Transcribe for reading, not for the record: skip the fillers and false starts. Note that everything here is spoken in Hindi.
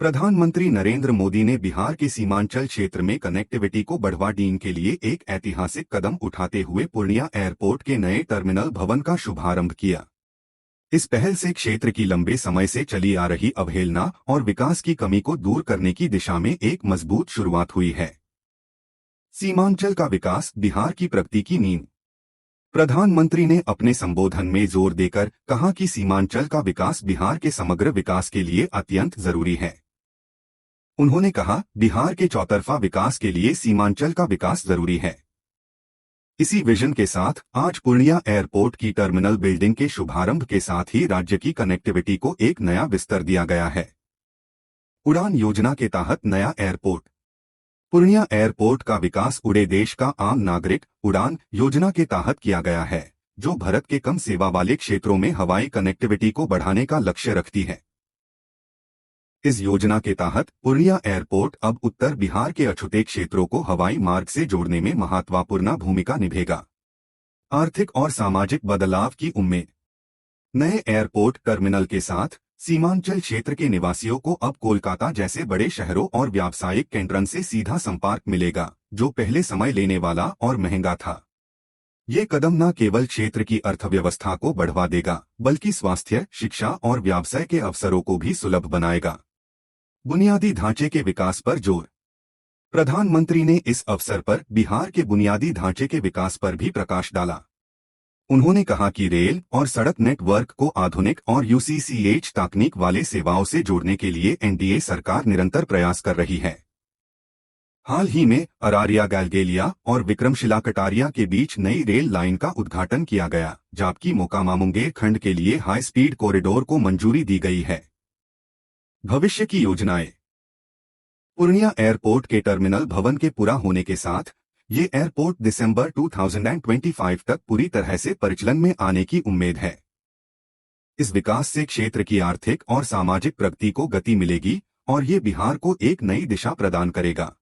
प्रधानमंत्री नरेंद्र मोदी ने बिहार के सीमांचल क्षेत्र में कनेक्टिविटी को बढ़ावा देने के लिए एक ऐतिहासिक कदम उठाते हुए पूर्णिया एयरपोर्ट के नए टर्मिनल भवन का शुभारंभ किया। इस पहल से क्षेत्र की लंबे समय से चली आ रही अवहेलना और विकास की कमी को दूर करने की दिशा में एक मजबूत शुरुआत हुई है। सीमांचल का विकास बिहार की प्रगति की नींव। प्रधानमंत्री ने अपने संबोधन में जोर देकर कहा कि सीमांचल का विकास बिहार के समग्र विकास के लिए अत्यंत जरूरी है। उन्होंने कहा, बिहार के चौतरफा विकास के लिए सीमांचल का विकास जरूरी है। इसी विजन के साथ आज पूर्णिया एयरपोर्ट की टर्मिनल बिल्डिंग के शुभारंभ के साथ ही राज्य की कनेक्टिविटी को एक नया विस्तार दिया गया है। उड़ान योजना के तहत नया एयरपोर्ट। पूर्णिया एयरपोर्ट का विकास उड़े देश का आम नागरिक उड़ान योजना के तहत किया गया है, जो भारत के कम सेवा वाले क्षेत्रों में हवाई कनेक्टिविटी को बढ़ाने का लक्ष्य रखती है। इस योजना के तहत पूर्णिया एयरपोर्ट अब उत्तर बिहार के अछूते क्षेत्रों को हवाई मार्ग से जोड़ने में महत्वपूर्ण भूमिका निभाएगा। आर्थिक और सामाजिक बदलाव की उम्मीद। नए एयरपोर्ट टर्मिनल के साथ सीमांचल क्षेत्र के निवासियों को अब कोलकाता जैसे बड़े शहरों और व्यावसायिक केंद्रों से सीधा संपर्क मिलेगा, जो पहले समय लेने वाला और महंगा था। ये कदम न केवल क्षेत्र की अर्थव्यवस्था को बढ़ावा देगा, बल्कि स्वास्थ्य, शिक्षा और व्यवसाय के अवसरों को भी सुलभ बनाएगा। बुनियादी ढांचे के विकास पर जोर। प्रधानमंत्री ने इस अवसर पर बिहार के बुनियादी ढांचे के विकास पर भी प्रकाश डाला। उन्होंने कहा कि रेल और सड़क नेटवर्क को आधुनिक और यूसीसीएच तकनीक वाले सेवाओं से जोड़ने के लिए एनडीए सरकार निरंतर प्रयास कर रही है। हाल ही में अरारिया गैलगेलिया और विक्रमशिला कटारिया के बीच नई रेल लाइन का उद्घाटन किया गया, जबकि मोकामा मुंगेर खंड के लिए हाई स्पीड कॉरिडोर को मंजूरी दी गई है। भविष्य की योजनाएं। पूर्णिया एयरपोर्ट के टर्मिनल भवन के पूरा होने के साथ ये एयरपोर्ट दिसंबर 2025 तक पूरी तरह से परिचालन में आने की उम्मीद है। इस विकास से क्षेत्र की आर्थिक और सामाजिक प्रगति को गति मिलेगी और ये बिहार को एक नई दिशा प्रदान करेगा।